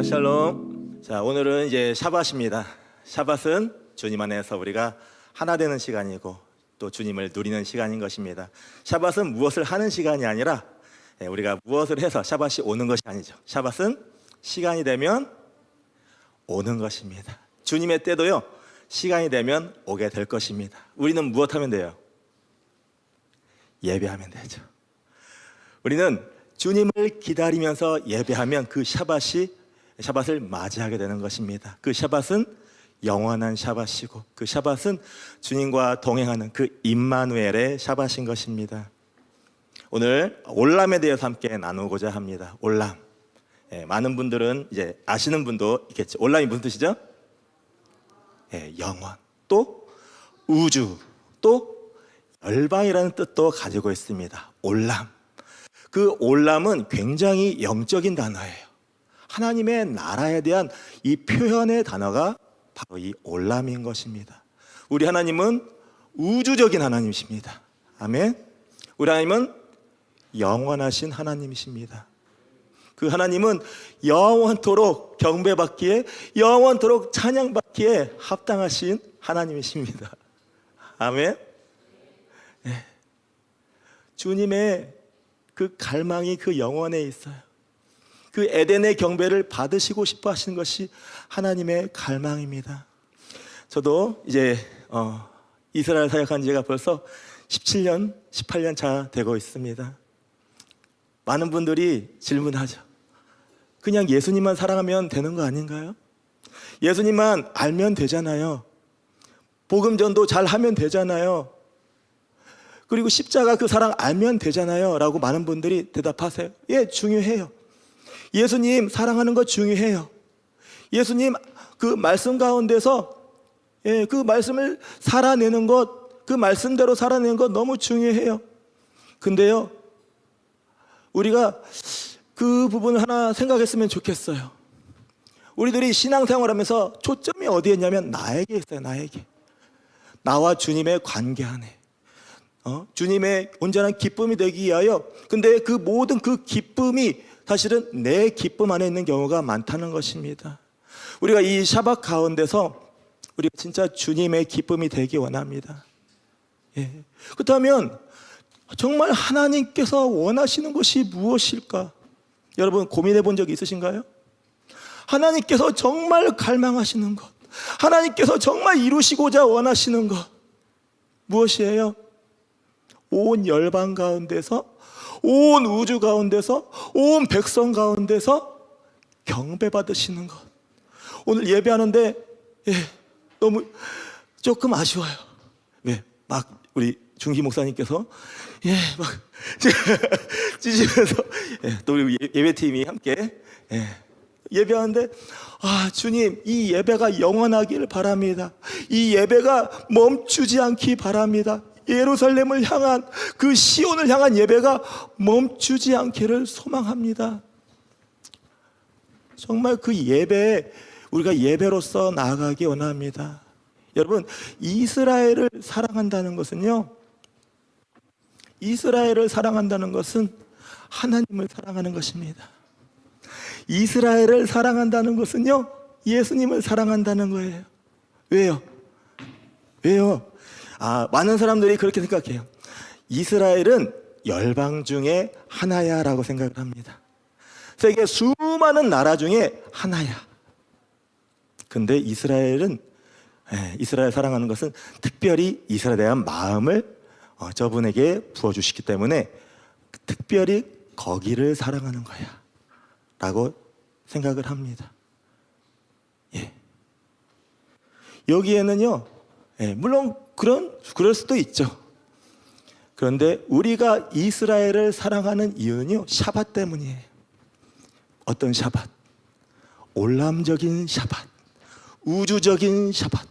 샬롬. 자, 오늘은 이제 샤밧입니다. 샤밧은 주님 안에서 우리가 하나 되는 시간이고 또 주님을 누리는 시간인 것입니다. 샤밧은 무엇을 하는 시간이 아니라 우리가 무엇을 해서 샤밧이 오는 것이 아니죠. 샤밧은 시간이 되면 오는 것입니다. 주님의 때도요, 시간이 되면 오게 될 것입니다. 우리는 무엇하면 돼요? 예배하면 되죠. 우리는 주님을 기다리면서 예배하면 그 샤밧을 맞이하게 되는 것입니다. 그 샤밧은 영원한 샤밧이고 그 샤밧은 주님과 동행하는 그 임마누엘의 샤밧인 것입니다. 오늘 올람에 대해서 함께 나누고자 합니다. 올람. 많은 분들은 이제 아시는 분도 있겠죠. 올람이 무슨 뜻이죠? 영원, 또 우주, 또 열방이라는 뜻도 가지고 있습니다. 올람. 그 올람은 굉장히 영적인 단어예요. 하나님의 나라에 대한 이 표현의 단어가 바로 이 올람인 것입니다. 우리 하나님은 우주적인 하나님이십니다. 아멘. 우리 하나님은 영원하신 하나님이십니다. 그 하나님은 영원토록 경배받기에, 영원토록 찬양받기에 합당하신 하나님이십니다. 아멘. 네. 주님의 그 갈망이 그 영혼에 있어요. 그 에덴의 경배를 받으시고 싶어 하시는 것이 하나님의 갈망입니다. 저도 이제 이스라엘 사역한 지가 벌써 17년, 18년 차 되고 있습니다. 많은 분들이 질문하죠. 그냥 예수님만 사랑하면 되는 거 아닌가요? 예수님만 알면 되잖아요. 복음 전도 잘 하면 되잖아요. 그리고 십자가 그 사랑 알면 되잖아요 라고 많은 분들이 대답하세요. 예, 중요해요. 예수님 사랑하는 거 중요해요. 예수님 그 말씀 가운데서 그 말씀을 살아내는 것, 그 말씀대로 살아내는 것 너무 중요해요. 근데요, 우리가 그 부분을 하나 생각했으면 좋겠어요. 우리들이 신앙생활하면서 초점이 어디에 있냐면 나에게 있어요. 나에게. 나와 주님의 관계 안에. 주님의 온전한 기쁨이 되기 위하여. 근데 그 모든 그 기쁨이 사실은 내 기쁨 안에 있는 경우가 많다는 것입니다. 우리가 이 샤밧 가운데서 우리가 진짜 주님의 기쁨이 되기 원합니다. 예. 그렇다면 정말 하나님께서 원하시는 것이 무엇일까? 여러분 고민해 본 적이 있으신가요? 하나님께서 정말 갈망하시는 것, 하나님께서 정말 이루시고자 원하시는 것 무엇이에요? 온 열방 가운데서, 온 우주 가운데서, 온 백성 가운데서 경배받으시는 것. 오늘 예배하는데 너무 조금 아쉬워요. 막 우리 중기 목사님께서 막 찢으면서 또 우리 예배팀이 함께 예배하는데, 주님 이 예배가 영원하기를 바랍니다. 이 예배가 멈추지 않기 바랍니다. 예루살렘을 향한, 그 시온을 향한 예배가 멈추지 않기를 소망합니다. 정말 그 예배에 우리가 예배로서 나아가기 원합니다. 여러분, 이스라엘을 사랑한다는 것은요, 이스라엘을 사랑한다는 것은 하나님을 사랑하는 것입니다. 이스라엘을 사랑한다는 것은요, 예수님을 사랑한다는 거예요. 왜요? 많은 사람들이 그렇게 생각해요. 이스라엘은 열방 중에 하나야 라고 생각을 합니다. 세계 수많은 나라 중에 하나야. 근데 이스라엘 사랑하는 것은 특별히 이스라엘에 대한 마음을 저분에게 부어주시기 때문에 특별히 거기를 사랑하는 거야 라고 생각을 합니다. 여기에는요, 물론 그럴 수도 있죠. 그런데 우리가 이스라엘을 사랑하는 이유는요, 샤밧 때문이에요. 어떤 샤밧? 올람적인 샤밧, 우주적인 샤밧,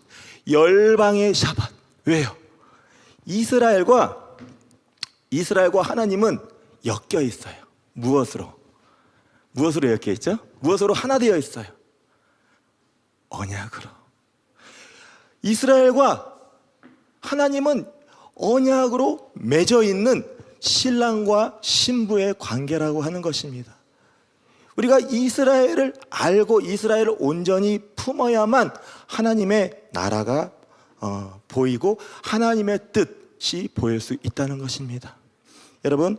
열방의 샤밧. 왜요? 이스라엘과 하나님은 엮여 있어요. 무엇으로 엮여 있죠? 무엇으로 하나 되어 있어요? 언약으로. 이스라엘과 하나님은 언약으로 맺어 있는 신랑과 신부의 관계라고 하는 것입니다. 우리가 이스라엘을 알고 이스라엘을 온전히 품어야만 하나님의 나라가 보이고 하나님의 뜻이 보일 수 있다는 것입니다. 여러분,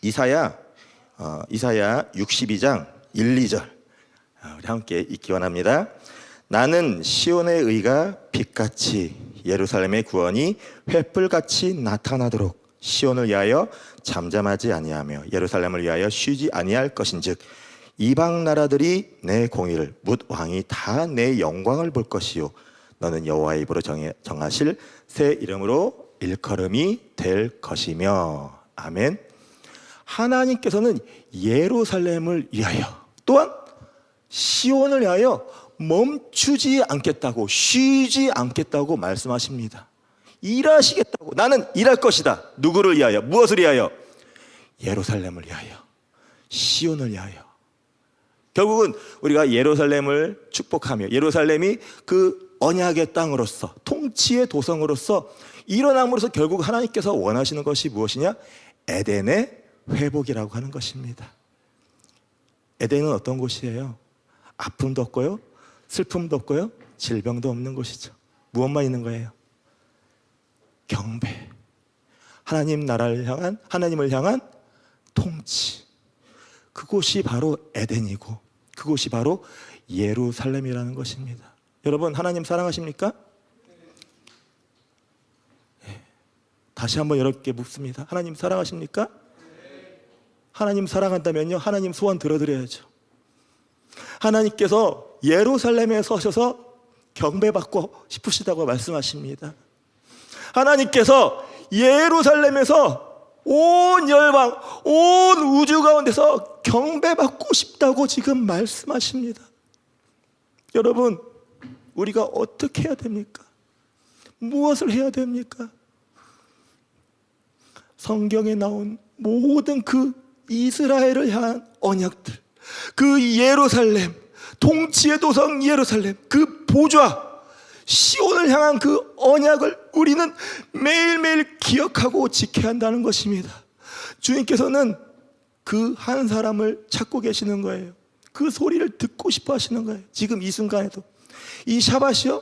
이사야 62장 1, 2절 우리 함께 읽기 원합니다. 나는 시온의 의가 빛같이 예루살렘의 구원이 횃불같이 나타나도록 시온을 위하여 잠잠하지 아니하며 예루살렘을 위하여 쉬지 아니할 것인즉 이방 나라들이 내 공의를 뭇 왕이 다 내 영광을 볼 것이요 너는 여호와의 입으로 정하실 새 이름으로 일컬음이 될 것이며. 아멘. 하나님께서는 예루살렘을 위하여 또한 시온을 위하여 멈추지 않겠다고, 쉬지 않겠다고 말씀하십니다. 일하시겠다고. 나는 일할 것이다. 누구를 위하여? 무엇을 위하여? 예루살렘을 위하여, 시온을 위하여. 결국은 우리가 예루살렘을 축복하며 예루살렘이 그 언약의 땅으로서 통치의 도성으로서 일어남으로써 결국 하나님께서 원하시는 것이 무엇이냐? 에덴의 회복이라고 하는 것입니다. 에덴은 어떤 곳이에요? 아픔도 없고요, 슬픔도 없고요, 질병도 없는 곳이죠. 무엇만 있는 거예요? 경배, 하나님 나라를 향한, 하나님을 향한 통치. 그곳이 바로 에덴이고 그곳이 바로 예루살렘이라는 것입니다. 여러분, 하나님 사랑하십니까? 다시 한번 여러분께 묻습니다. 하나님 사랑하십니까? 하나님 사랑한다면요, 하나님 소원 들어드려야죠. 하나님께서 예루살렘에 서셔서 경배받고 싶으시다고 말씀하십니다. 하나님께서 예루살렘에서 온 열방, 온 우주 가운데서 경배받고 싶다고 지금 말씀하십니다. 여러분, 우리가 어떻게 해야 됩니까? 무엇을 해야 됩니까? 성경에 나온 모든 그 이스라엘을 향한 언약들, 그 예루살렘, 통치의 도성 예루살렘, 그 보좌, 시온을 향한 그 언약을 우리는 매일매일 기억하고 지켜야 한다는 것입니다. 주님께서는 그 한 사람을 찾고 계시는 거예요. 그 소리를 듣고 싶어 하시는 거예요. 지금 이 순간에도 이 샤밧이요,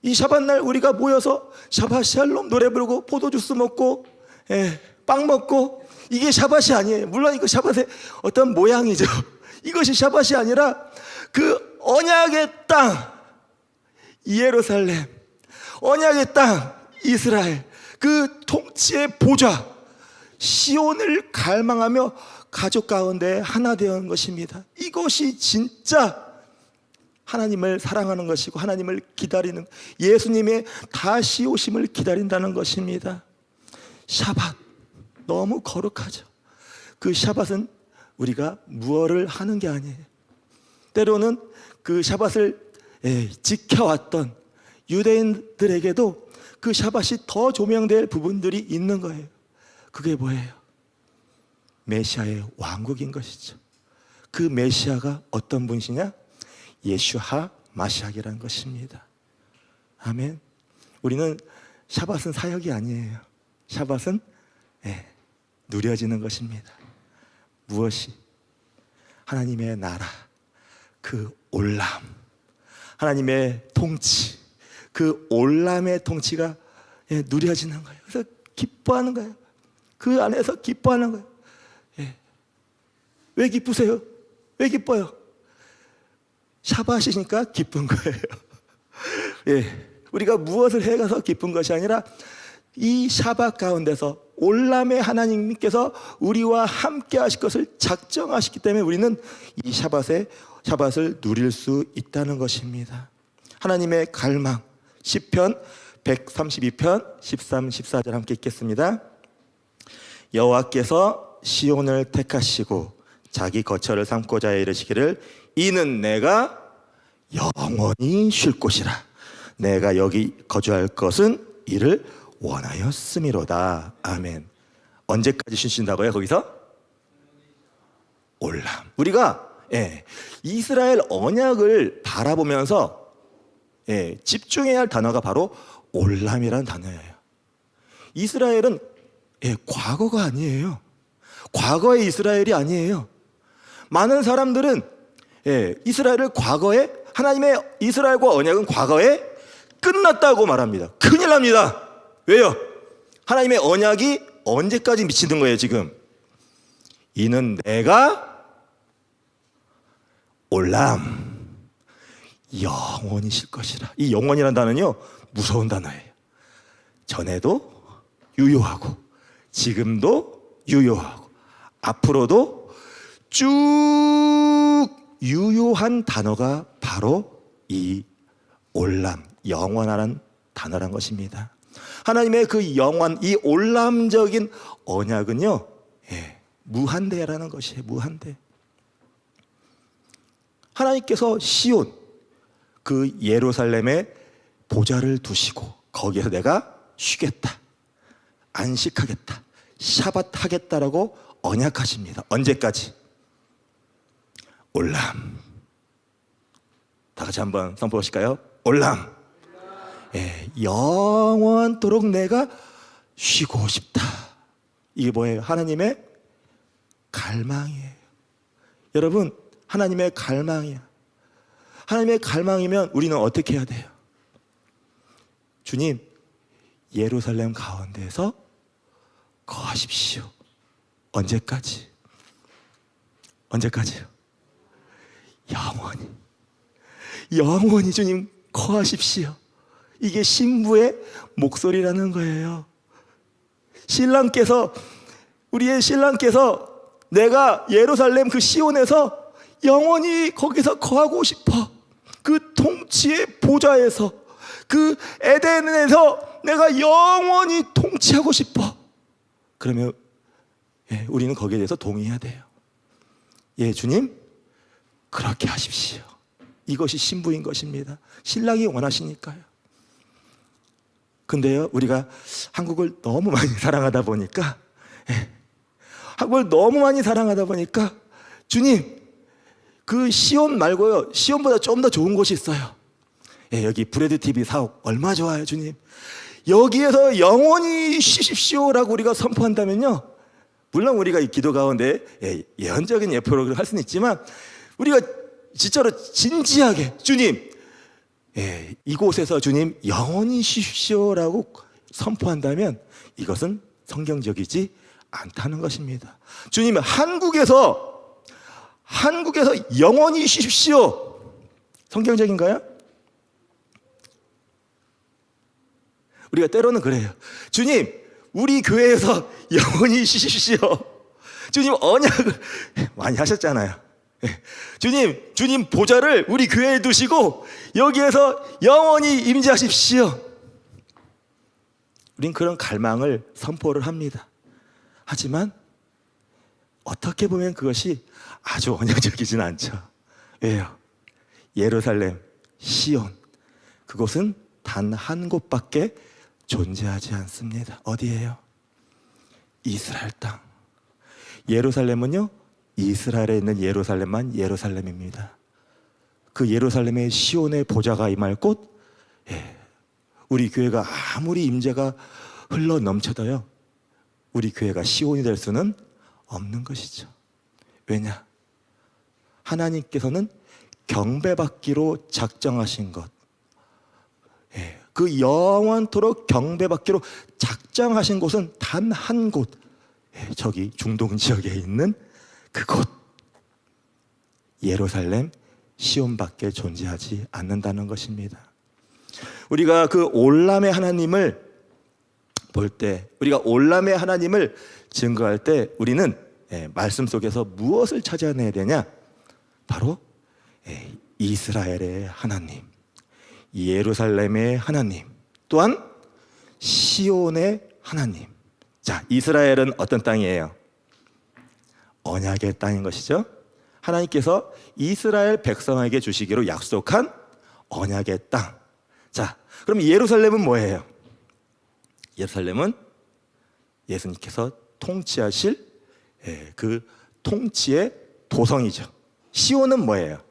이 샤밧날 우리가 모여서 샤밧 샬롬 노래 부르고 포도주스 먹고 빵 먹고, 이게 샤밧이 아니에요. 물론 이거 샤밧의 어떤 모양이죠. 이것이 샤밧이 아니라 그 언약의 땅 예루살렘, 언약의 땅 이스라엘, 그 통치의 보좌 시온을 갈망하며 가족 가운데 하나 되는 것입니다. 이것이 진짜 하나님을 사랑하는 것이고 하나님을 기다리는, 예수님의 다시 오심을 기다린다는 것입니다. 샤밧, 너무 거룩하죠. 그 샤밧은 우리가 무엇을 하는 게 아니에요. 때로는 그 샤밧을 지켜왔던 유대인들에게도 그 샤밧이 더 조명될 부분들이 있는 거예요. 그게 뭐예요? 메시아의 왕국인 것이죠. 그 메시아가 어떤 분이시냐? 예슈하 마시아기라는 것입니다. 아멘. 우리는 샤밧은 사역이 아니에요. 샤밧은 누려지는 것입니다. 무엇이? 하나님의 나라, 그 올람, 하나님의 통치, 그 올람의 통치가 누려지는 거예요. 그래서 기뻐하는 거예요. 그 안에서 기뻐하는 거예요. 왜 기쁘세요? 왜 기뻐요? 샤밧이니까 기쁜 거예요. 우리가 무엇을 해가서 기쁜 것이 아니라 이 샤밧 가운데서 올람의 하나님께서 우리와 함께 하실 것을 작정하셨기 때문에 우리는 이 샤밧을 누릴 수 있다는 것입니다. 하나님의 갈망, 시편 132편 13, 14절 함께 읽겠습니다. 여호와께서 시온을 택하시고 자기 거처를 삼고자 이르시기를 이는 내가 영원히 쉴 곳이라. 내가 여기 거주할 것은 이를 원하였음이로다. 아멘. 언제까지 쉬신다고요? 거기서? 올람. 우리가 이스라엘 언약을 바라보면서 집중해야 할 단어가 바로 올람이라는 단어예요. 이스라엘은 과거가 아니에요. 과거의 이스라엘이 아니에요. 많은 사람들은 이스라엘을 과거에, 하나님의 이스라엘과 언약은 과거에 끝났다고 말합니다. 큰일 납니다. 왜요? 하나님의 언약이 언제까지 미치는 거예요 지금? 이는 내가 올람 영원히 쉴 것이라. 이 영원이라는 단어는요 무서운 단어예요. 전에도 유효하고 지금도 유효하고 앞으로도 쭉 유효한 단어가 바로 이 올람, 영원하라는 단어란 것입니다. 하나님의 그 영원, 이 올람적인 언약은요 무한대라는 것이에요. 무한대. 하나님께서 시온, 그 예루살렘에 보좌를 두시고 거기에서 내가 쉬겠다, 안식하겠다, 샤밧 하겠다라고 언약하십니다. 언제까지? 올람. 다 같이 한번 선포하실까요? 올람. 영원토록 내가 쉬고 싶다. 이게 뭐예요? 하나님의 갈망이에요. 여러분, 하나님의 갈망이야. 하나님의 갈망이면 우리는 어떻게 해야 돼요? 주님, 예루살렘 가운데에서 거하십시오. 언제까지? 언제까지요? 영원히. 영원히 주님 거하십시오. 이게 신부의 목소리라는 거예요. 신랑께서, 우리의 신랑께서 내가 예루살렘 그 시온에서 영원히 거기서 거하고 싶어. 그 통치의 보좌에서, 그 에덴에서 내가 영원히 통치하고 싶어. 그러면 우리는 거기에 대해서 동의해야 돼요. 주님, 그렇게 하십시오. 이것이 신부인 것입니다. 신랑이 원하시니까요. 근데요, 우리가 한국을 너무 많이 사랑하다 보니까, 한국을 너무 많이 사랑하다 보니까, 주님, 그 시온 말고요, 시온보다 좀 더 좋은 곳이 있어요. 여기 브레드 TV 사옥 얼마 좋아요, 주님. 여기에서 영원히 쉬십시오라고 우리가 선포한다면요, 물론 우리가 이 기도 가운데 예언적인 예표를 할 수는 있지만, 우리가 진짜로 진지하게 주님, 이곳에서 주님 영원히 쉬십시오라고 선포한다면 이것은 성경적이지 않다는 것입니다. 주님, 한국에서 영원히 쉬십시오. 성경적인가요? 우리가 때로는 그래요. 주님, 우리 교회에서 영원히 쉬십시오. 주님, 언약을 많이 하셨잖아요. 주님 보좌를 우리 교회에 두시고 여기에서 영원히 임재하십시오. 우린 그런 갈망을 선포를 합니다. 하지만 어떻게 보면 그것이 아주 언약적이진 않죠. 왜요? 예루살렘, 시온, 그곳은 단 한 곳밖에 존재하지 않습니다. 어디예요? 이스라엘 땅. 예루살렘은요, 이스라엘에 있는 예루살렘만 예루살렘입니다. 그 예루살렘의 시온의 보좌가 임할 곳, 우리 교회가 아무리 임재가 흘러 넘쳐도요, 우리 교회가 시온이 될 수는 없는 것이죠. 왜냐? 하나님께서는 경배받기로 작정하신 것, 그 영원토록 경배받기로 작정하신 곳은 단 한 곳, 저기 중동 지역에 있는 그곳, 예루살렘 시온밖에 존재하지 않는다는 것입니다. 우리가 그 올람의 하나님을 볼 때, 우리가 올람의 하나님을 증거할 때 우리는 말씀 속에서 무엇을 찾아내야 되냐? 바로 이스라엘의 하나님, 예루살렘의 하나님, 또한 시온의 하나님. 자, 이스라엘은 어떤 땅이에요? 언약의 땅인 것이죠. 하나님께서 이스라엘 백성에게 주시기로 약속한 언약의 땅. 자, 그럼 예루살렘은 뭐예요? 예루살렘은 예수님께서 통치하실 그 통치의 도성이죠. 시온은 뭐예요?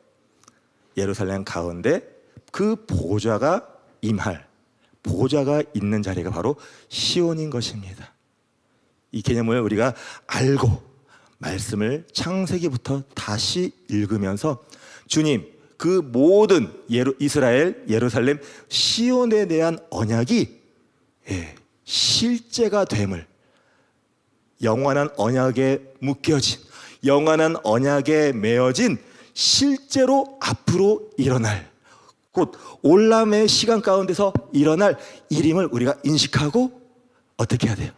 예루살렘 가운데 그 보좌가 임할, 보좌가 있는 자리가 바로 시온인 것입니다. 이 개념을 우리가 알고 말씀을 창세기부터 다시 읽으면서 주님, 그 모든 이스라엘, 예루살렘, 시온에 대한 언약이 실제가 됨을, 영원한 언약에 묶여진, 영원한 언약에 매어진 실제로 앞으로 일어날, 곧 올람의 시간 가운데서 일어날 일임을 우리가 인식하고 어떻게 해야 돼요?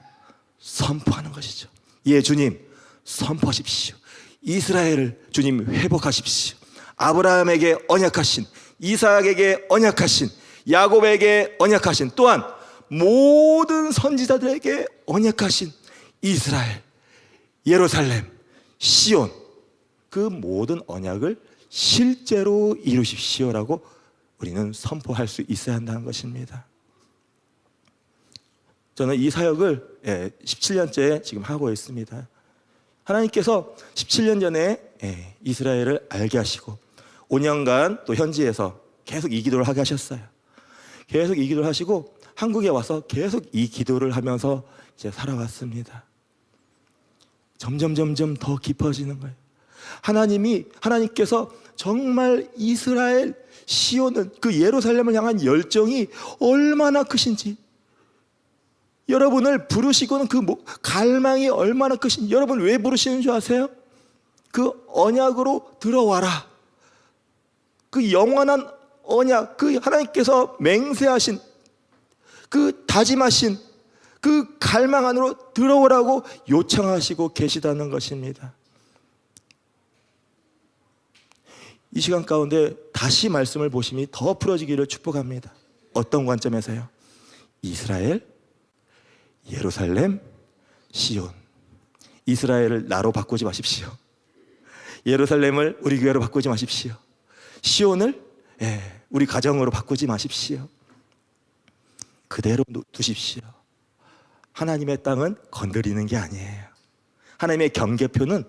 선포하는 것이죠. 예, 주님 선포하십시오. 이스라엘을 주님 회복하십시오. 아브라함에게 언약하신, 이삭에게 언약하신, 야곱에게 언약하신, 또한 모든 선지자들에게 언약하신 이스라엘, 예루살렘, 시온, 그 모든 언약을 실제로 이루십시오라고 우리는 선포할 수 있어야 한다는 것입니다. 저는 이 사역을 17년째 지금 하고 있습니다. 하나님께서 17년 전에 이스라엘을 알게 하시고 5년간 또 현지에서 계속 이 기도를 하게 하셨어요. 계속 이 기도를 하시고 한국에 와서 계속 이 기도를 하면서 이제 살아왔습니다. 점점 더 깊어지는 거예요. 하나님께서 정말 이스라엘 시온은, 그 예루살렘을 향한 열정이 얼마나 크신지, 여러분을 부르시고는 그 갈망이 얼마나 크신지, 여러분 왜 부르시는 줄 아세요? 그 언약으로 들어와라. 그 영원한 언약, 그 하나님께서 맹세하신, 그 다짐하신 그 갈망 안으로 들어오라고 요청하시고 계시다는 것입니다. 이 시간 가운데 다시 말씀을 보심이 더 풀어지기를 축복합니다. 어떤 관점에서요? 이스라엘, 예루살렘, 시온. 이스라엘을 나로 바꾸지 마십시오. 예루살렘을 우리 교회로 바꾸지 마십시오. 시온을 우리 가정으로 바꾸지 마십시오. 그대로 두십시오. 하나님의 땅은 건드리는 게 아니에요. 하나님의 경계표는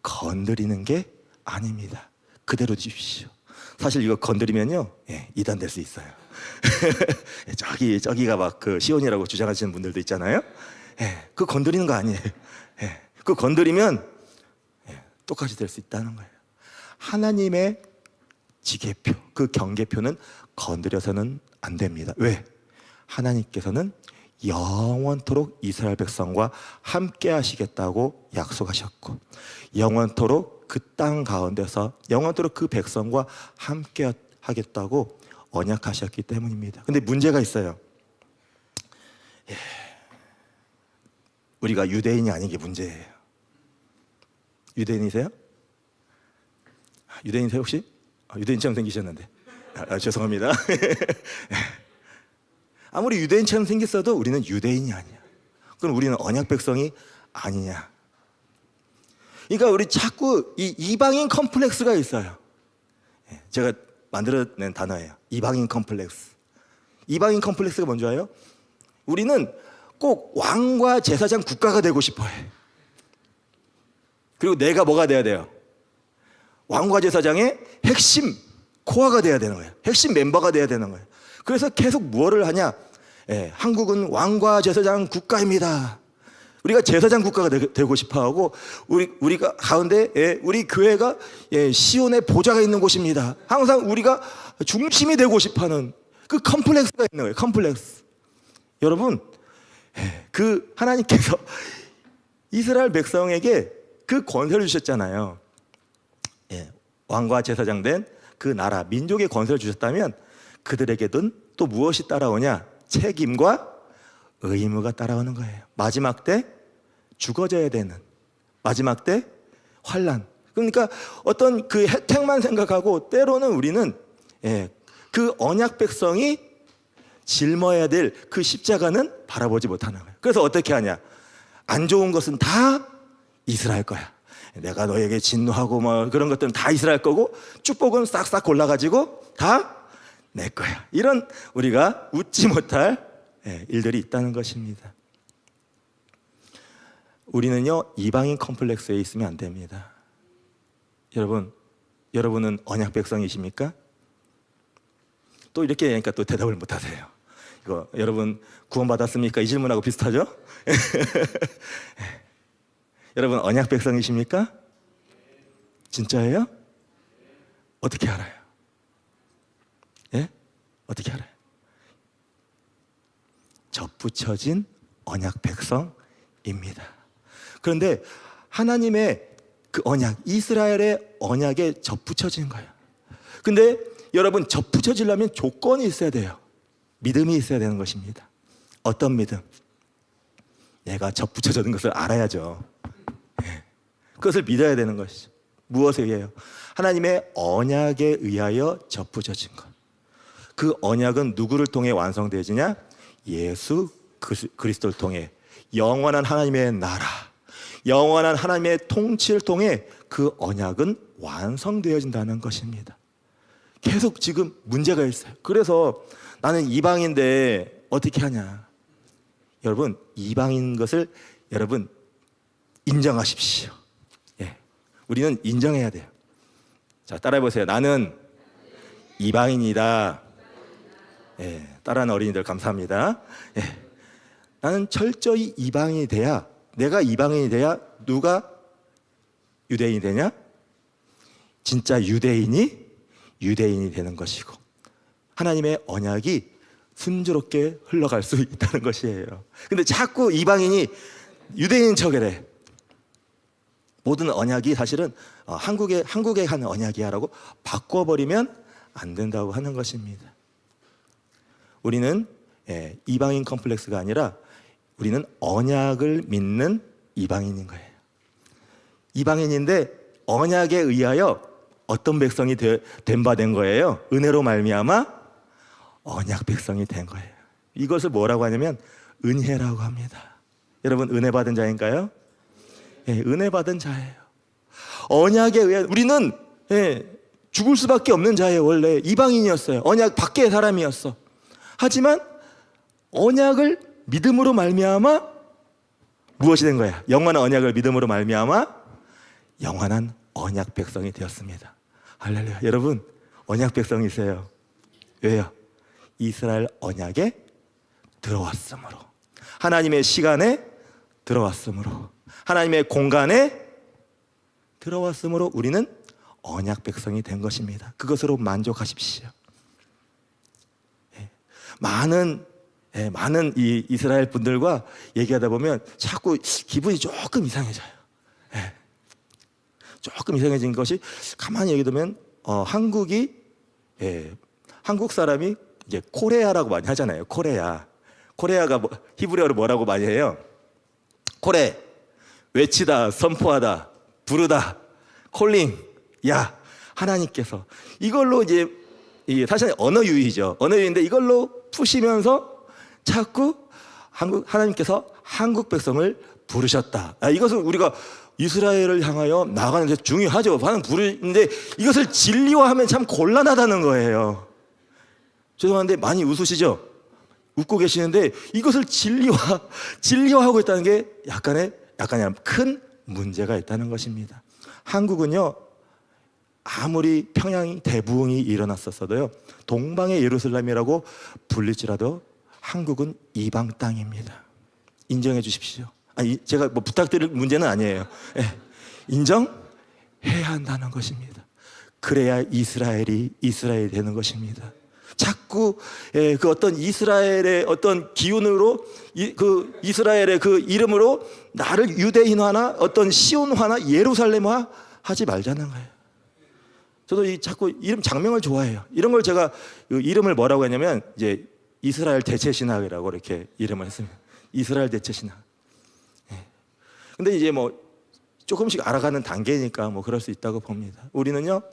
건드리는 게 아닙니다. 그대로 두십시오. 사실 이거 건드리면요, 이단 될 수 있어요. 저기가 막 그 시온이라고 주장하시는 분들도 있잖아요. 그거 건드리는 거 아니에요. 그거 건드리면 똑같이 될 수 있다는 거예요. 하나님의 지계표, 그 경계표는 건드려서는 안 됩니다. 왜? 하나님께서는 영원토록 이스라엘 백성과 함께 하시겠다고 약속하셨고, 영원토록 그 땅 가운데서 영원토록 그 백성과 함께 하겠다고 언약하셨기 때문입니다. 근데 문제가 있어요. 우리가 유대인이 아닌 게 문제예요. 유대인이세요? 유대인이세요 혹시? 유대인처럼 생기셨는데 죄송합니다. 아무리 유대인처럼 생겼어도 우리는 유대인이 아니야. 그럼 우리는 언약 백성이 아니냐. 그러니까 우리 자꾸 이 이방인 컴플렉스가 있어요. 제가 만들어낸 단어예요. 이방인 컴플렉스. 이방인 컴플렉스가 뭔지 알아요? 우리는 꼭 왕과 제사장 국가가 되고 싶어해. 그리고 내가 뭐가 돼야 돼요? 왕과 제사장의 핵심 코어가 돼야 되는 거예요. 핵심 멤버가 돼야 되는 거예요. 그래서 계속 무엇을 하냐? 한국은 왕과 제사장 국가입니다. 우리가 제사장 국가가 되고 싶어하고, 우리가 가운데 우리 교회가 시온의 보좌가 있는 곳입니다. 항상 우리가 중심이 되고 싶어하는 그 컴플렉스가 있는 거예요. 컴플렉스. 여러분, 그 하나님께서 이스라엘 백성에게 그 권세를 주셨잖아요. 왕과 제사장 된 그 나라, 민족의 권세를 주셨다면 그들에게는 또 무엇이 따라오냐? 책임과 의무가 따라오는 거예요. 마지막 때 죽어져야 되는, 마지막 때 환난. 그러니까 어떤 그 혜택만 생각하고 때로는 우리는 그 언약 백성이 짊어야 될 그 십자가는 바라보지 못하는 거예요. 그래서 어떻게 하냐? 안 좋은 것은 다 이스라엘 거야. 내가 너에게 진노하고 뭐 그런 것들은 다 이스라엘 거고, 축복은 싹싹 골라가지고 다 내 거야. 이런 우리가 웃지 못할 일들이 있다는 것입니다. 우리는요, 이방인 컴플렉스에 있으면 안 됩니다. 여러분은 언약 백성이십니까? 또 이렇게 하니까 또 대답을 못 하세요. 이거 여러분 구원받았습니까? 이 질문하고 비슷하죠? 여러분 언약 백성이십니까? 진짜예요? 어떻게 알아요? 예? 어떻게 알아요? 접붙여진 언약 백성입니다. 그런데 하나님의 그 언약, 이스라엘의 언약에 접붙여진 거예요. 근데 여러분 접붙여지려면 조건이 있어야 돼요. 믿음이 있어야 되는 것입니다. 어떤 믿음? 내가 접붙여진 것을 알아야죠. 예. 그것을 믿어야 되는 것이죠. 무엇에 의해요? 하나님의 언약에 의하여 접붙여진 것. 그 언약은 누구를 통해 완성되지냐? 예수 그리스도를 통해 영원한 하나님의 나라, 영원한 하나님의 통치를 통해 그 언약은 완성되어진다는 것입니다. 계속 지금 문제가 있어요. 그래서 나는 이방인데 어떻게 하냐? 여러분 이방인 것을 여러분 인정하십시오. 예, 우리는 인정해야 돼요. 자, 따라해 보세요. 나는 이방인이다. 예, 따라하는 어린이들 감사합니다. 예, 나는 철저히 이방인이 돼야, 내가 이방인이 돼야 누가 유대인이 되냐? 진짜 유대인이 되는 것이고 하나님의 언약이 순조롭게 흘러갈 수 있다는 것이에요. 근데 자꾸 이방인이 유대인 척이래. 모든 언약이 사실은 한국에 한 언약이야라고 바꿔버리면 안 된다고 하는 것입니다. 우리는 이방인 컴플렉스가 아니라 우리는 언약을 믿는 이방인인 거예요. 이방인인데 언약에 의하여 어떤 백성이 된 바 된 거예요? 은혜로 말미암아 언약 백성이 된 거예요. 이것을 뭐라고 하냐면 은혜라고 합니다. 여러분 은혜 받은 자인가요? 예, 은혜 받은 자예요. 언약에 의해 우리는 죽을 수밖에 없는 자예요. 원래 이방인이었어요. 언약 밖의 사람이었어. 하지만 언약을 믿음으로 말미암아 무엇이 된 거야? 영원한 언약을 믿음으로 말미암아 영원한 언약 백성이 되었습니다. 할렐루야. 여러분 언약 백성이세요. 왜요? 이스라엘 언약에 들어왔으므로, 하나님의 시간에 들어왔으므로, 하나님의 공간에 들어왔으므로 우리는 언약 백성이 된 것입니다. 그것으로 만족하십시오. 많은 이 이스라엘 분들과 얘기하다 보면 자꾸 기분이 조금 이상해져요. 조금 이상해진 것이 가만히 얘기 들으면 한국 사람이 이제 코레아라고 많이 하잖아요. 코레아가 히브리어로 뭐라고 많이 해요? 코레, 외치다, 선포하다, 부르다, 콜링. 야, 하나님께서 이걸로 이제 사실 언어 유희죠. 언어 유희인데 이걸로 푸시면서 자꾸 하나님께서 한국 백성을 부르셨다. 이것은 우리가 이스라엘을 향하여 나가는 데 중요하죠. 하나님 부르는데 이것을 진리화하면 참 곤란하다는 거예요. 죄송한데 많이 웃으시죠? 웃고 계시는데 이것을 진리화하고 있다는 게 약간의 큰 문제가 있다는 것입니다. 한국은요, 아무리 평양 대부흥이 일어났었어도요, 동방의 예루살렘이라고 불릴지라도 한국은 이방 땅입니다. 인정해 주십시오. 제가 뭐 부탁드릴 문제는 아니에요. 인정해야 한다는 것입니다. 그래야 이스라엘이 되는 것입니다. 자꾸 그 어떤 이스라엘의 어떤 기운으로 그 이스라엘의 그 이름으로 나를 유대인화나 어떤 시온화나 예루살렘화 하지 말자는 거예요. 저도 자꾸 이름 장명을 좋아해요. 이런 걸 제가 이름을 뭐라고 했냐면 이제 이스라엘 대체 신학이라고 이렇게 이름을 했습니다. 이스라엘 대체 신학. 근데 이제 뭐 조금씩 알아가는 단계니까 뭐 그럴 수 있다고 봅니다. 우리는요,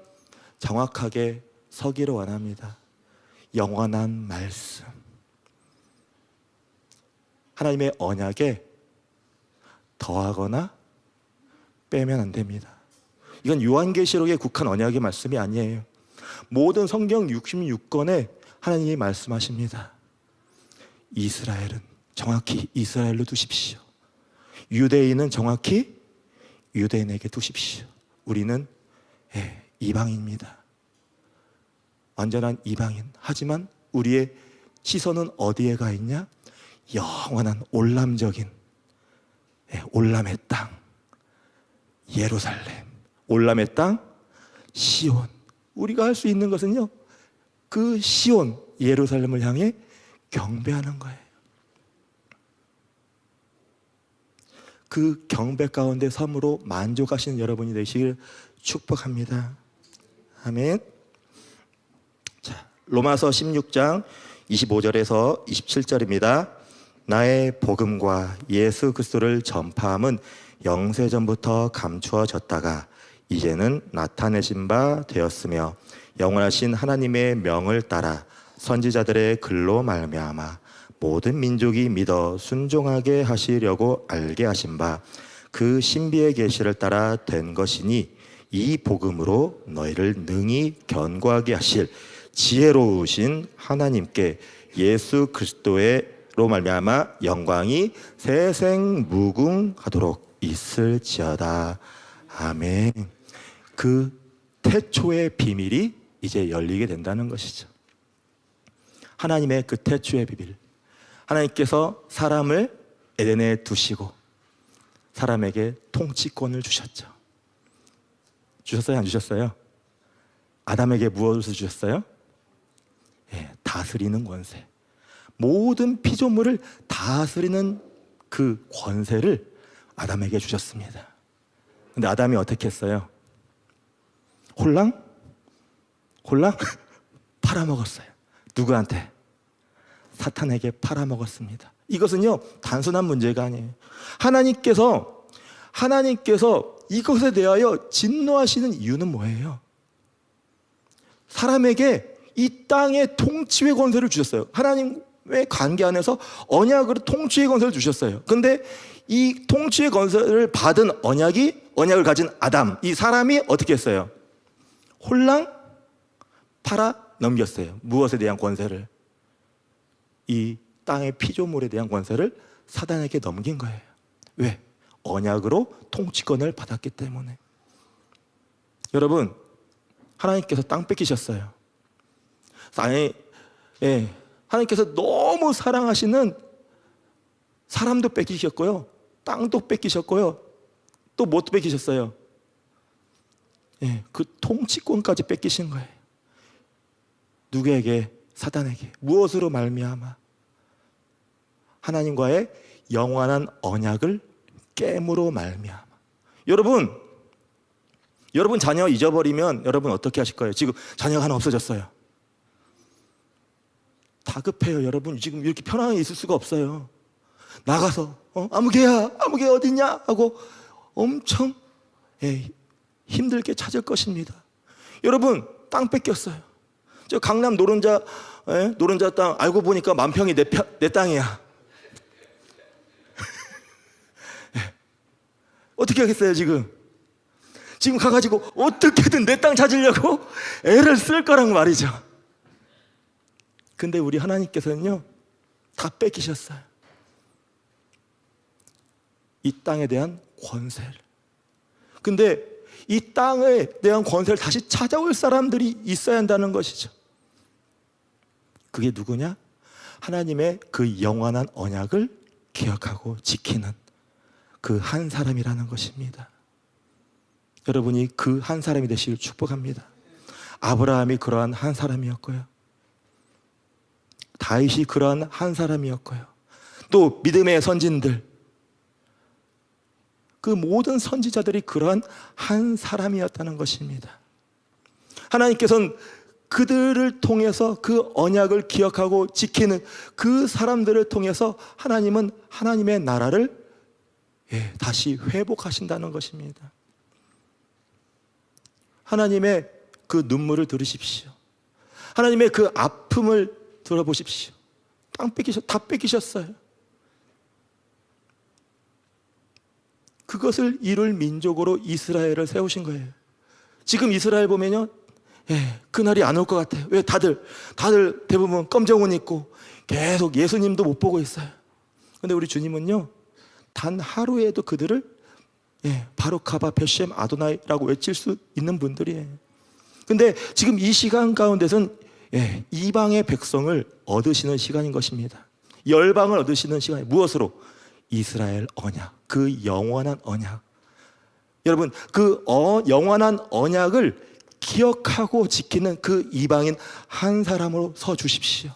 정확하게 서기를 원합니다. 영원한 말씀, 하나님의 언약에 더하거나 빼면 안 됩니다. 이건 요한계시록에 국한 언약의 말씀이 아니에요. 모든 성경 66권에 하나님이 말씀하십니다. 이스라엘은 정확히 이스라엘로 두십시오. 유대인은 정확히 유대인에게 두십시오. 우리는 이방인입니다. 완전한 이방인. 하지만 우리의 시선은 어디에 가 있냐? 영원한 올람적인 올람의 땅, 예루살렘, 올람의 땅 시온. 우리가 할 수 있는 것은요, 그 시온 예루살렘을 향해 경배하는 거예요. 그 경배 가운데 섬으로 만족하시는 여러분이 되시길 축복합니다. 아멘. 자, 로마서 16장 25절에서 27절입니다. 나의 복음과 예수 그리스도를 전파함은 영세전부터 감추어졌다가 이제는 나타내신 바 되었으며 영원하신 하나님의 명을 따라 선지자들의 글로 말미암아 모든 민족이 믿어 순종하게 하시려고 알게 하신 바 그 신비의 계시를 따라 된 것이니 이 복음으로 너희를 능히 견고하게 하실 지혜로우신 하나님께 예수 그리스도로 말미암아 영광이 세생무궁하도록 있을지어다. 아멘. 그 태초의 비밀이 이제 열리게 된다는 것이죠. 하나님의 그 태초의 비밀. 하나님께서 사람을 에덴에 두시고 사람에게 통치권을 주셨죠. 주셨어요? 안 주셨어요? 아담에게 무엇을 주셨어요? 다스리는 권세. 모든 피조물을 다스리는 그 권세를 아담에게 주셨습니다. 근데 아담이 어떻게 했어요? 홀랑 팔아먹었어요. 누구한테? 사탄에게 팔아먹었습니다. 이것은요, 단순한 문제가 아니에요. 하나님께서 이것에 대하여 진노하시는 이유는 뭐예요? 사람에게 이 땅의 통치의 권세를 주셨어요. 하나님의 관계 안에서 언약으로 통치의 권세를 주셨어요. 근데 이 통치의 권세를 받은 언약을 가진 아담, 이 사람이 어떻게 했어요? 홀랑 팔아 넘겼어요. 무엇에 대한 권세를? 이 땅의 피조물에 대한 권세를 사단에게 넘긴 거예요. 왜? 언약으로 통치권을 받았기 때문에. 여러분, 하나님께서 땅 뺏기셨어요. 하나님께서 너무 사랑하시는 사람도 뺏기셨고요, 땅도 뺏기셨고요, 또 뭣도 뺏기셨어요? 그 통치권까지 뺏기신 거예요. 누구에게? 사단에게. 무엇으로 말미암아? 하나님과의 영원한 언약을 깨므로 말미암아. 여러분 자녀 잊어버리면 여러분 어떻게 하실 거예요? 지금 자녀가 하나 없어졌어요. 다급해요. 여러분 지금 이렇게 편안히 있을 수가 없어요. 나가서 아무개야 어딨냐 하고 엄청 힘들게 찾을 것입니다. 여러분, 땅 뺏겼어요. 저 강남 노른자 땅 알고 보니까 만평이 내 땅이야. 어떻게 하겠어요? 지금 가가지고 어떻게든 내 땅 찾으려고 애를 쓸 거란 말이죠. 근데 우리 하나님께서는요, 다 뺏기셨어요. 이 땅에 대한 권세를. 근데 이 땅에 대한 권세를 다시 찾아올 사람들이 있어야 한다는 것이죠. 그게 누구냐? 하나님의 그 영원한 언약을 기억하고 지키는 그 한 사람이라는 것입니다. 여러분이 그 한 사람이 되시길 축복합니다. 아브라함이 그러한 한 사람이었고요, 다윗이 그러한 한 사람이었고요, 또 믿음의 선진들, 그 모든 선지자들이 그러한 한 사람이었다는 것입니다. 하나님께서는 그들을 통해서 그 언약을 기억하고 지키는 그 사람들을 통해서 하나님은 하나님의 나라를 다시 회복하신다는 것입니다. 하나님의 그 눈물을 들으십시오. 하나님의 그 아픔을 들어보십시오. 다 뺏기셨어요. 그것을 이룰 민족으로 이스라엘을 세우신 거예요. 지금 이스라엘 보면요, 그날이 안 올 것 같아요. 왜? 다들 대부분 검정 옷 입고 계속 예수님도 못 보고 있어요. 근데 우리 주님은요, 단 하루에도 그들을 바로카바 베셈 아도나이라고 외칠 수 있는 분들이에요. 근데 지금 이 시간 가운데서는 이방의 백성을 얻으시는 시간인 것입니다. 열방을 얻으시는 시간이 무엇으로? 이스라엘 언약, 그 영원한 언약. 여러분, 그 영원한 언약을 기억하고 지키는 그 이방인 한 사람으로 서 주십시오.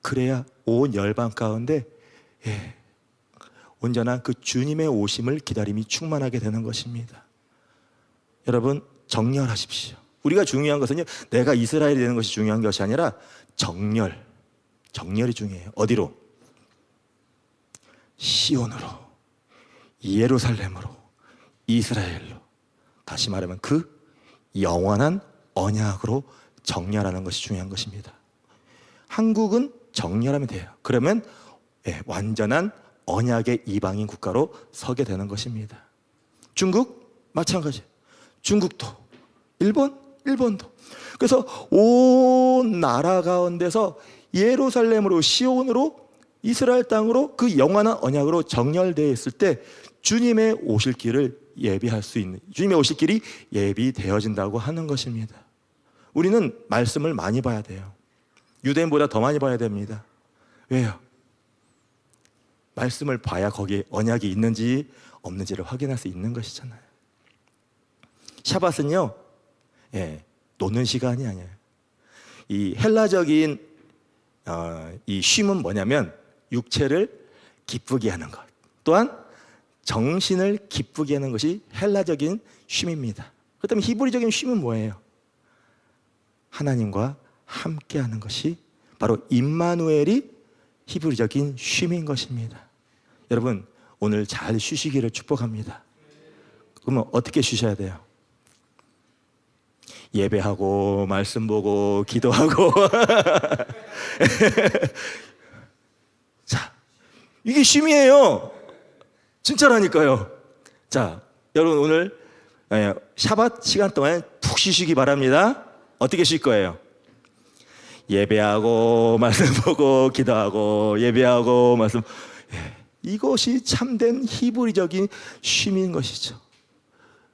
그래야 온 열방 가운데 온전한 그 주님의 오심을 기다림이 충만하게 되는 것입니다. 여러분, 정렬하십시오. 우리가 중요한 것은요, 내가 이스라엘이 되는 것이 중요한 것이 아니라 정렬이 중요해요. 어디로? 시온으로, 예루살렘으로, 이스라엘로. 다시 말하면 그 영원한 언약으로 정렬하는 것이 중요한 것입니다. 한국은 정렬하면 돼요. 그러면 완전한 언약의 이방인 국가로 서게 되는 것입니다. 중국 마찬가지. 중국도, 일본도. 그래서 온 나라 가운데서 예루살렘으로, 시온으로, 이스라엘 땅으로 그 영원한 언약으로 정렬되어 있을 때 주님의 오실 길을 예비할 수 있는, 주님의 오실 길이 예비되어진다고 하는 것입니다. 우리는 말씀을 많이 봐야 돼요. 유대인보다 더 많이 봐야 됩니다. 왜요? 말씀을 봐야 거기에 언약이 있는지 없는지를 확인할 수 있는 것이잖아요. 샤밧은요, 노는 시간이 아니에요. 이 헬라적인 이 쉼은 뭐냐면 육체를 기쁘게 하는 것, 또한 정신을 기쁘게 하는 것이 헬라적인 쉼입니다. 그렇다면 히브리적인 쉼은 뭐예요? 하나님과 함께하는 것이 바로 임마누엘이 히브리적인 쉼인 것입니다. 여러분, 오늘 잘 쉬시기를 축복합니다. 그러면 어떻게 쉬셔야 돼요? 예배하고 말씀 보고 기도하고 자, 이게 쉼이에요. 진짜라니까요. 자, 여러분 오늘 샤밧 시간 동안 푹 쉬시기 바랍니다. 어떻게 쉴 거예요? 예배하고 말씀 보고 기도하고 예배하고 말씀. 이것이 참된 히브리적인 쉼인 것이죠.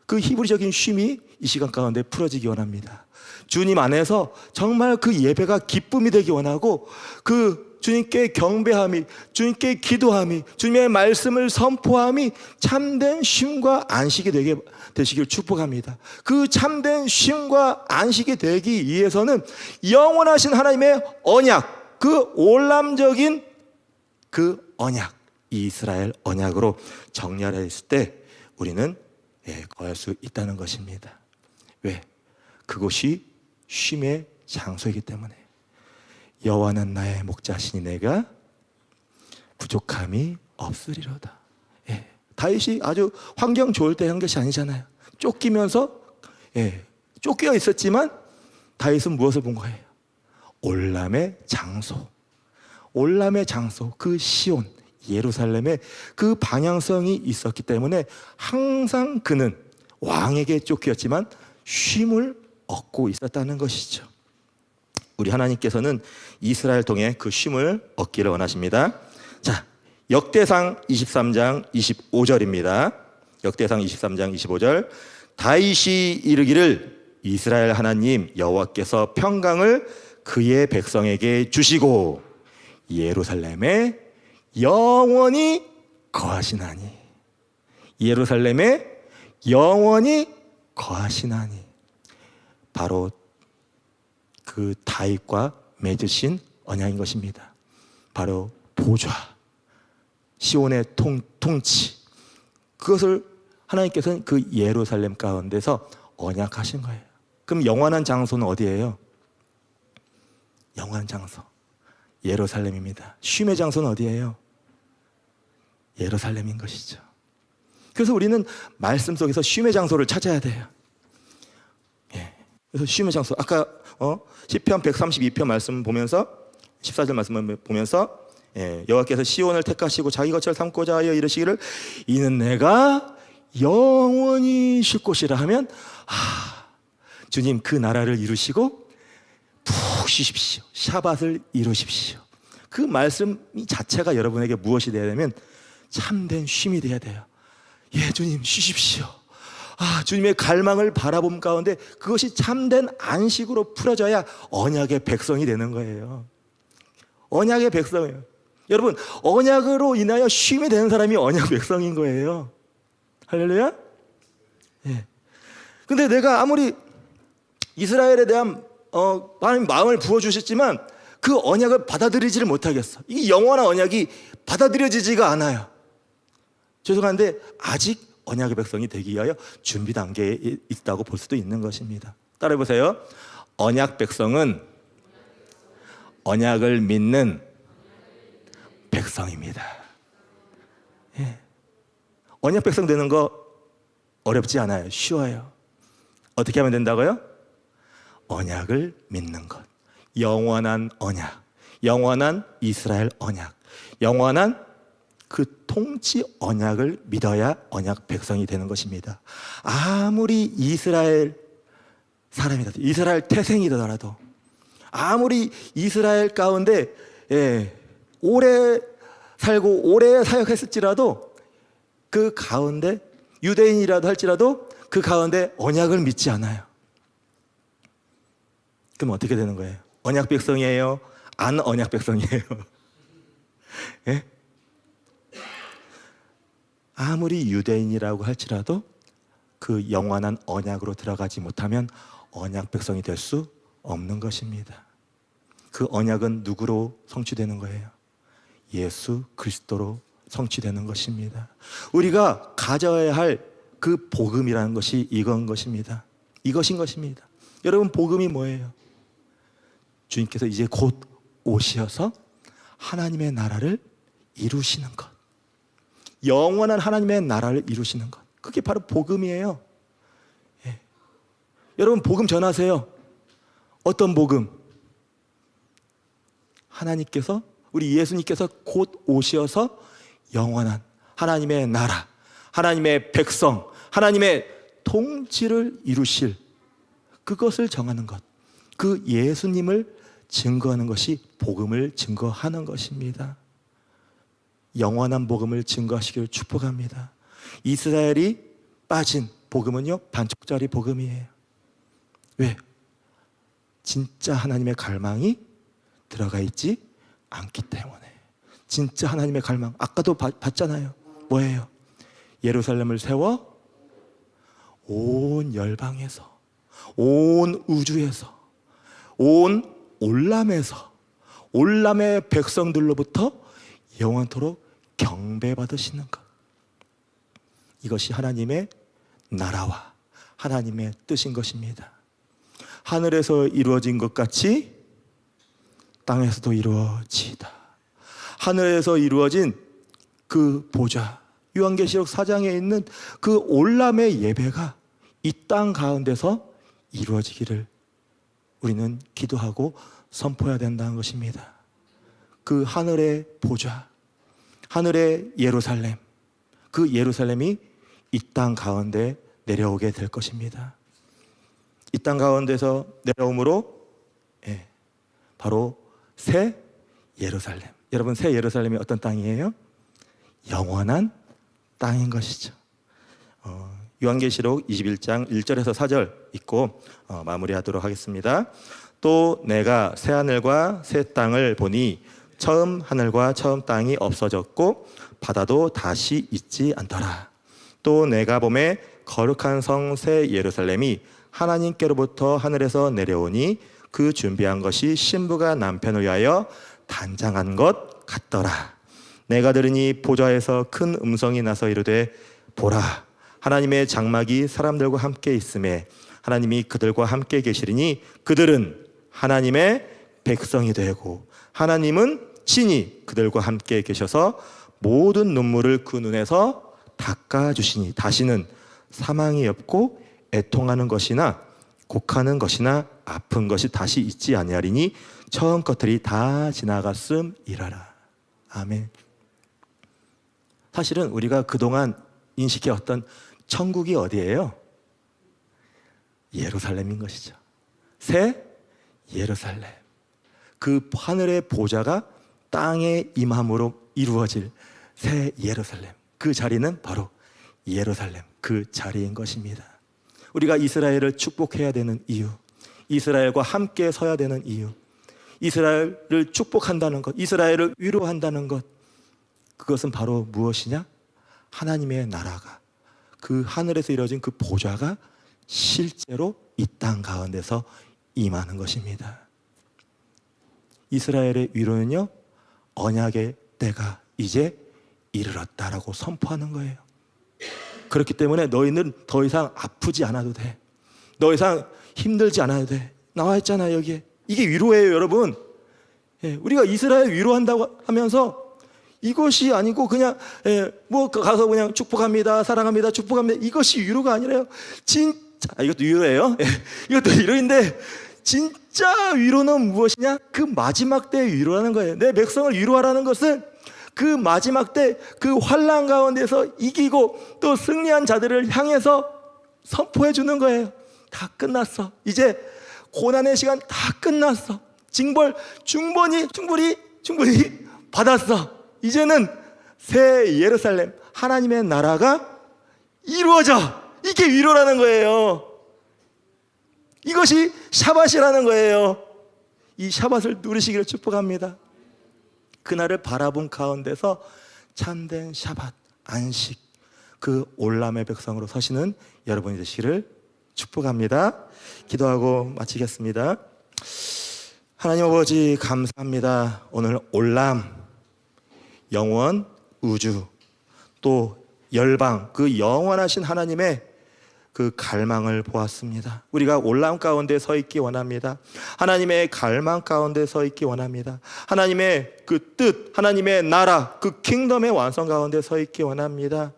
그 히브리적인 쉼이 이 시간 가운데 풀어지기 원합니다. 주님 안에서 정말 그 예배가 기쁨이 되기 원하고, 그 주님께 경배함이, 주님께 기도함이, 주님의 말씀을 선포함이 참된 쉼과 안식이 되시길 축복합니다. 그 참된 쉼과 안식이 되기 위해서는 영원하신 하나님의 언약, 그 올람적인 그 언약, 이스라엘 언약으로 정렬해 있을 때 우리는 거할 수 있다는 것입니다. 왜? 그곳이 쉼의 장소이기 때문에. 여호와는 나의 목자시니 내가 부족함이 없으리로다. 다윗이 아주 환경 좋을 때 한 것이 아니잖아요. 쫓기면서 쫓겨 있었지만 다윗은 무엇을 본 거예요? 올람의 장소, 올람의 장소, 그 시온, 예루살렘에 그 방향성이 있었기 때문에 항상 그는 왕에게 쫓겼지만 쉼을 얻고 있었다는 것이죠. 우리 하나님께서는 이스라엘 통해 그 쉼을 얻기를 원하십니다. 자, 역대상 23장 25절입니다. 역대상 23장 25절. 다윗이 이르기를 이스라엘 하나님 여호와께서 평강을 그의 백성에게 주시고 예루살렘에 영원히 거하시나니. 예루살렘에 영원히 거하시나니. 바로 그 다윗과 맺으신 언약인 것입니다. 바로 보좌, 시온의 통치, 그것을 하나님께서는 그 예루살렘 가운데서 언약하신 거예요. 그럼 영원한 장소는 어디예요? 영원한 장소 예루살렘입니다. 쉼의 장소는 어디예요? 예루살렘인 것이죠. 그래서 우리는 말씀 속에서 쉼의 장소를 찾아야 돼요. 그래서 쉼의 장소, 아까 시편 132편 말씀 보면서 14절 말씀을 보면서 여호와께서 시온을 택하시고 자기 거처를 삼고자 하여 이르시기를 이는 내가 영원히 쉴 곳이라 하면, 주님 그 나라를 이루시고 푹 쉬십시오. 샤밧을 이루십시오. 그 말씀 자체가 여러분에게 무엇이 되어야 되면 참된 쉼이 되어야 돼요. 주님 쉬십시오. 주님의 갈망을 바라봄 가운데 그것이 참된 안식으로 풀어져야 언약의 백성이 되는 거예요. 언약의 백성이에요. 여러분, 언약으로 인하여 쉼이 되는 사람이 언약 백성인 거예요. 할렐루야? 예. 근데 내가 아무리 이스라엘에 대한 하나님 마음을 부어주셨지만 그 언약을 받아들이지를 못하겠어. 이 영원한 언약이 받아들여지지가 않아요. 죄송한데 아직 언약의 백성이 되기 위하여 준비 단계에 있다고 볼 수도 있는 것입니다. 따라해 보세요. 언약 백성은 언약을 믿는 백성입니다. 예. 언약 백성 되는 거 어렵지 않아요. 쉬워요. 어떻게 하면 된다고요? 언약을 믿는 것. 영원한 언약, 영원한 이스라엘 언약, 영원한 그 통치 언약을 믿어야 언약 백성이 되는 것입니다. 아무리 이스라엘 사람이라도, 이스라엘 태생이더라도, 아무리 이스라엘 가운데 오래 살고 오래 사역했을지라도 그 가운데 유대인이라도 할지라도 그 가운데 언약을 믿지 않아요. 그럼 어떻게 되는 거예요? 언약 백성이에요? 안 언약 백성이에요? 예? 아무리 유대인이라고 할지라도 그 영원한 언약으로 들어가지 못하면 언약 백성이 될 수 없는 것입니다. 그 언약은 누구로 성취되는 거예요? 예수 그리스도로 성취되는 것입니다. 우리가 가져야 할 그 복음이라는 것이 이건 것입니다. 이것인 것입니다. 여러분, 복음이 뭐예요? 주님께서 이제 곧 오셔서 하나님의 나라를 이루시는 것, 영원한 하나님의 나라를 이루시는 것, 그게 바로 복음이에요. 예. 여러분, 복음 전하세요. 어떤 복음? 하나님께서, 우리 예수님께서 곧 오셔서 영원한 하나님의 나라, 하나님의 백성, 하나님의 통치를 이루실 그것을 정하는 것, 그 예수님을 증거하는 것이 복음을 증거하는 것입니다. 영원한 복음을 증거하시기를 축복합니다. 이스라엘이 빠진 복음은요, 반쪽짜리 복음이에요. 왜? 진짜 하나님의 갈망이 들어가 있지 않기 때문에. 진짜 하나님의 갈망, 아까도 봤잖아요. 뭐예요? 예루살렘을 세워 온 열방에서, 온 우주에서, 온 올람에서, 올람의 백성들로부터 영원토록 경배받으시는 것, 이것이 하나님의 나라와 하나님의 뜻인 것입니다. 하늘에서 이루어진 것 같이 땅에서도 이루어지이다. 하늘에서 이루어진 그 보좌, 요한계시록 4장에 있는 그 올람의 예배가 이 땅 가운데서 이루어지기를 우리는 기도하고 선포해야 된다는 것입니다. 그 하늘의 보좌, 하늘의 예루살렘, 그 예루살렘이 이 땅 가운데 내려오게 될 것입니다. 이 땅 가운데서 내려옴으로 바로 새 예루살렘. 여러분, 새 예루살렘이 어떤 땅이에요? 영원한 땅인 것이죠. 요한계시록 21장 1절에서 4절 읽고 마무리하도록 하겠습니다. 또 내가 새 하늘과 새 땅을 보니 처음 하늘과 처음 땅이 없어졌고 바다도 다시 있지 않더라. 또 내가 보매 거룩한 성 새 예루살렘이 하나님께로부터 하늘에서 내려오니 그 준비한 것이 신부가 남편을 위하여 단장한 것 같더라. 내가 들으니 보좌에서 큰 음성이 나서 이르되 보라, 하나님의 장막이 사람들과 함께 있음에 하나님이 그들과 함께 계시리니 그들은 하나님의 백성이 되고 하나님은 친히 그들과 함께 계셔서 모든 눈물을 그 눈에서 닦아주시니 다시는 사망이 없고 애통하는 것이나 곡하는 것이나 아픈 것이 다시 있지 아니하리니 처음 것들이 다 지나갔음이라라. 아멘. 사실은 우리가 그동안 인식해왔던 천국이 어디예요? 예루살렘인 것이죠. 새 예루살렘. 그 하늘의 보좌가 땅에 임함으로 이루어질 새 예루살렘. 그 자리는 바로 예루살렘, 그 자리인 것입니다. 우리가 이스라엘을 축복해야 되는 이유, 이스라엘과 함께 서야 되는 이유, 이스라엘을 축복한다는 것, 이스라엘을 위로한다는 것, 그것은 바로 무엇이냐? 하나님의 나라가, 그 하늘에서 이루어진 그 보좌가 실제로 이 땅 가운데서 임하는 것입니다. 이스라엘의 위로는요, 언약의 때가 이제 이르렀다라고 선포하는 거예요. 그렇기 때문에 너희는 더 이상 아프지 않아도 돼. 더 이상 힘들지 않아도 돼. 나와 있잖아요, 여기에. 이게 위로예요, 여러분. 예, 우리가 이스라엘 위로한다고 하면서 이것이 아니고 그냥 뭐 가서 그냥 축복합니다, 사랑합니다, 축복합니다, 이것이 위로가 아니라요. 진짜 이것도 위로예요. 예, 이것도 위로인데 진짜 위로는 무엇이냐? 그 마지막 때의 위로라는 거예요. 내 백성을 위로하라는 것은 그 마지막 때 그 환난 가운데서 이기고 또 승리한 자들을 향해서 선포해 주는 거예요. 다 끝났어. 이제 고난의 시간 다 끝났어. 징벌 충분히 받았어. 이제는 새 예루살렘, 하나님의 나라가 이루어져. 이게 위로라는 거예요. 이것이 샤밧이라는 거예요. 이 샤밧을 누리시기를 축복합니다. 그날을 바라본 가운데서 참된 샤밧, 안식, 그 올람의 백성으로 서시는 여러분이 되시기를 축복합니다. 기도하고 마치겠습니다. 하나님 아버지 감사합니다. 오늘 올람, 영원, 우주, 또 열방, 그 영원하신 하나님의 그 갈망을 보았습니다. 우리가 올람 가운데 서 있기 원합니다. 하나님의 갈망 가운데 서 있기 원합니다. 하나님의 그 뜻, 하나님의 나라, 그 킹덤의 완성 가운데 서 있기 원합니다.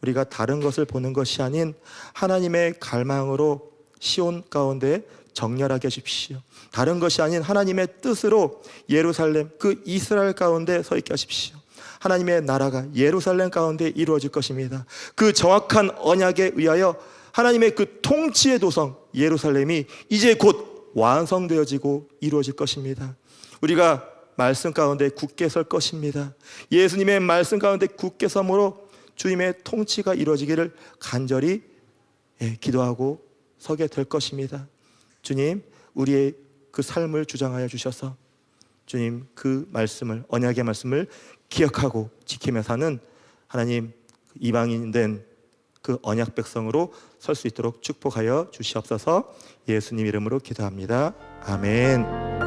우리가 다른 것을 보는 것이 아닌 하나님의 갈망으로 시온 가운데 정렬하게 하십시오. 다른 것이 아닌 하나님의 뜻으로 예루살렘, 그 이스라엘 가운데 서 있게 하십시오. 하나님의 나라가 예루살렘 가운데 이루어질 것입니다. 그 정확한 언약에 의하여 하나님의 그 통치의 도성 예루살렘이 이제 곧 완성되어지고 이루어질 것입니다. 우리가 말씀 가운데 굳게 설 것입니다. 예수님의 말씀 가운데 굳게 섬으로 주님의 통치가 이루어지기를 간절히 기도하고 서게 될 것입니다. 주님, 우리의 그 삶을 주장하여 주셔서 주님 그 말씀을, 언약의 말씀을 기억하고 지키며 사는 하나님 이방인 된 그 언약 백성으로 설 수 있도록 축복하여 주시옵소서. 예수님 이름으로 기도합니다. 아멘.